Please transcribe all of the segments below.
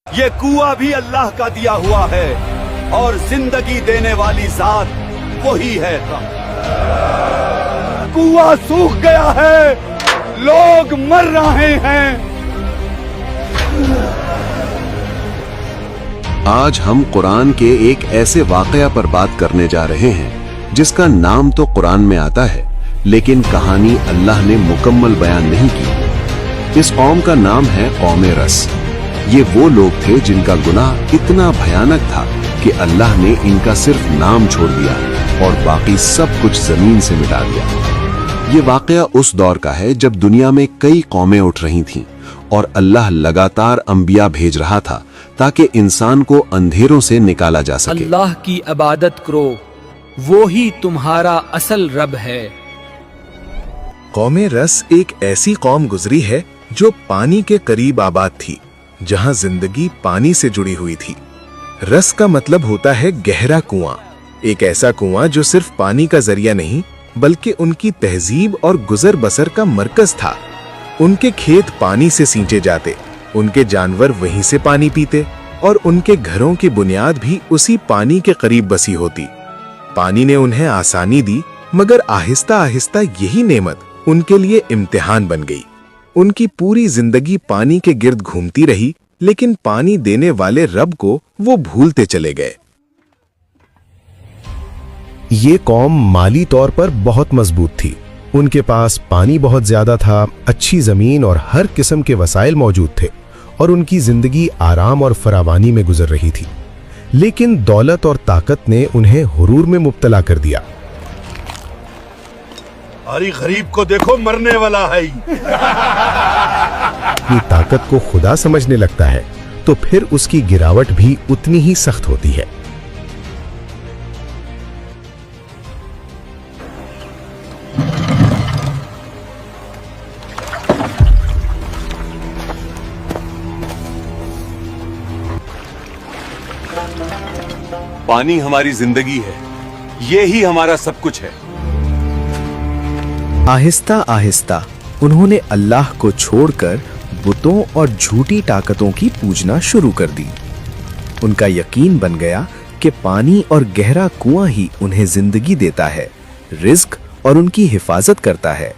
یہ کنواں بھی اللہ کا دیا ہوا ہے اور زندگی دینے والی ذات وہی ہے۔ کنواں سوکھ گیا ہے، لوگ مر رہے ہیں۔ آج ہم قرآن کے ایک ایسے واقعہ پر بات کرنے جا رہے ہیں جس کا نام تو قرآن میں آتا ہے، لیکن کہانی اللہ نے مکمل بیان نہیں کی۔ اس قوم کا نام ہے قوم رس۔ یہ وہ لوگ تھے جن کا گناہ اتنا بھیانک تھا کہ اللہ نے ان کا صرف نام چھوڑ دیا اور باقی سب کچھ زمین سے مٹا دیا۔ یہ واقعہ اس دور کا ہے جب دنیا میں کئی قومیں اٹھ رہی تھیں اور اللہ لگاتار انبیاء بھیج رہا تھا تاکہ انسان کو اندھیروں سے نکالا جا سکے۔ اللہ کی عبادت کرو، وہی تمہارا اصل رب ہے۔ قوم رس ایک ایسی قوم گزری ہے جو پانی کے قریب آباد تھی، جہاں زندگی پانی سے جڑی ہوئی تھی۔ رس کا مطلب ہوتا ہے گہرا کنواں، ایک ایسا کنواں جو صرف پانی کا ذریعہ نہیں بلکہ ان کی تہذیب اور گزر بسر کا مرکز تھا۔ ان کے کھیت پانی سے سینچے جاتے، ان کے جانور وہیں سے پانی پیتے اور ان کے گھروں کی بنیاد بھی اسی پانی کے قریب بسی ہوتی۔ پانی نے انہیں آسانی دی، مگر آہستہ آہستہ یہی نعمت ان کے لیے امتحان بن گئی۔ ان کی پوری زندگی پانی کے گرد گھومتی رہی، لیکن پانی دینے والے رب کو وہ بھولتے چلے گئے۔ یہ قوم مالی طور پر بہت مضبوط تھی۔ ان کے پاس پانی بہت زیادہ تھا، اچھی زمین اور ہر قسم کے وسائل موجود تھے، اور ان کی زندگی آرام اور فراوانی میں گزر رہی تھی۔ لیکن دولت اور طاقت نے انہیں غرور میں مبتلا کر دیا۔ ارے غریب کو دیکھو، مرنے والا ہے۔ اپنی طاقت کو خدا سمجھنے لگتا ہے تو پھر اس کی گراوٹ بھی اتنی ہی سخت ہوتی ہے۔ پانی ہماری زندگی ہے، یہی ہمارا سب کچھ ہے۔ آہستہ آہستہ انہوں نے اللہ کو چھوڑ کر بتوں اور جھوٹی طاقتوں کی پوجنا شروع کر دی۔ ان کا یقین بن گیا کہ پانی اور گہرا کنواں ہی انہیں زندگی دیتا ہے، رزق اور ان کی حفاظت کرتا ہے۔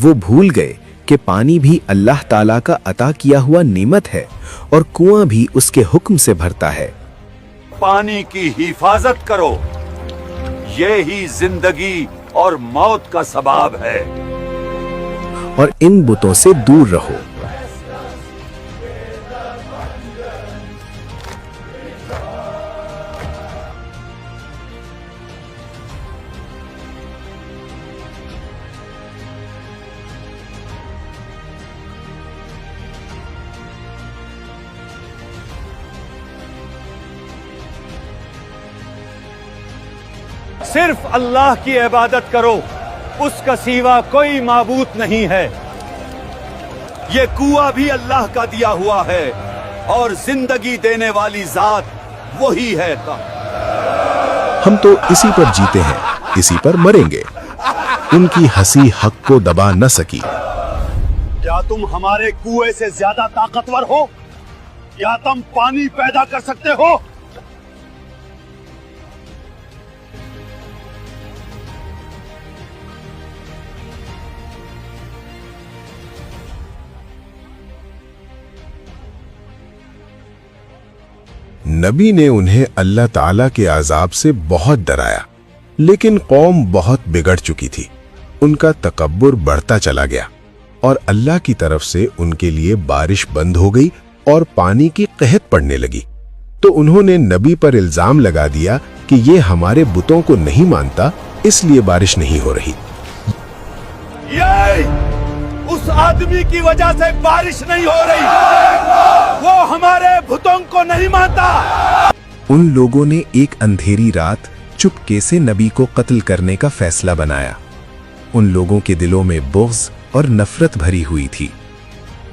وہ بھول گئے کہ پانی بھی اللہ تعالیٰ کا عطا کیا ہوا نعمت ہے اور کنواں بھی اس کے حکم سے بھرتا ہے۔ پانی کی حفاظت کرو، یہی زندگی اور موت کا سبب ہے۔ اور ان بتوں سے دور رہو۔ صرف اللہ کی عبادت کرو، اس کا سوا کوئی معبود نہیں ہے۔ یہ کنواں بھی اللہ کا دیا ہوا ہے اور زندگی دینے والی ذات وہی ہے۔ ہم تو اسی پر جیتے ہیں، اسی پر مریں گے۔ ان کی ہنسی حق کو دبا نہ سکی۔ کیا تم ہمارے کنویں سے زیادہ طاقتور ہو یا تم پانی پیدا کر سکتے ہو؟ نبی نے انہیں اللہ تعالیٰ کے عذاب سے بہت ڈرایا، لیکن قوم بہت بگڑ چکی تھی۔ ان کا تکبر بڑھتا چلا گیا اور اللہ کی طرف سے ان کے لیے بارش بند ہو گئی اور پانی کی قحط پڑنے لگی۔ تو انہوں نے نبی پر الزام لگا دیا کہ یہ ہمارے بتوں کو نہیں مانتا، اس لیے بارش نہیں ہو رہی۔ اس آدمی کی وجہ سے بارش نہیں ہو رہی، وہ ہمارے بتوں کو نہیں مانتا۔ ان لوگوں نے ایک اندھیری رات چپکے سے نبی کو قتل کرنے کا فیصلہ بنایا۔ ان لوگوں کے دلوں میں بغض اور نفرت بھری ہوئی تھی۔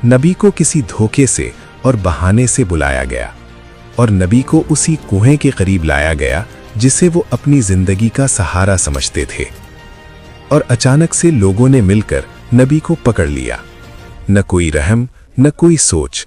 نبی کو کسی دھوکے سے اور بہانے سے بلایا گیا اور نبی کو اسی کنویں کے قریب لایا گیا جسے وہ اپنی زندگی کا سہارا سمجھتے تھے، اور اچانک سے لوگوں نے مل کر نبی کو پکڑ لیا۔ نہ کوئی رحم، نہ کوئی سوچ،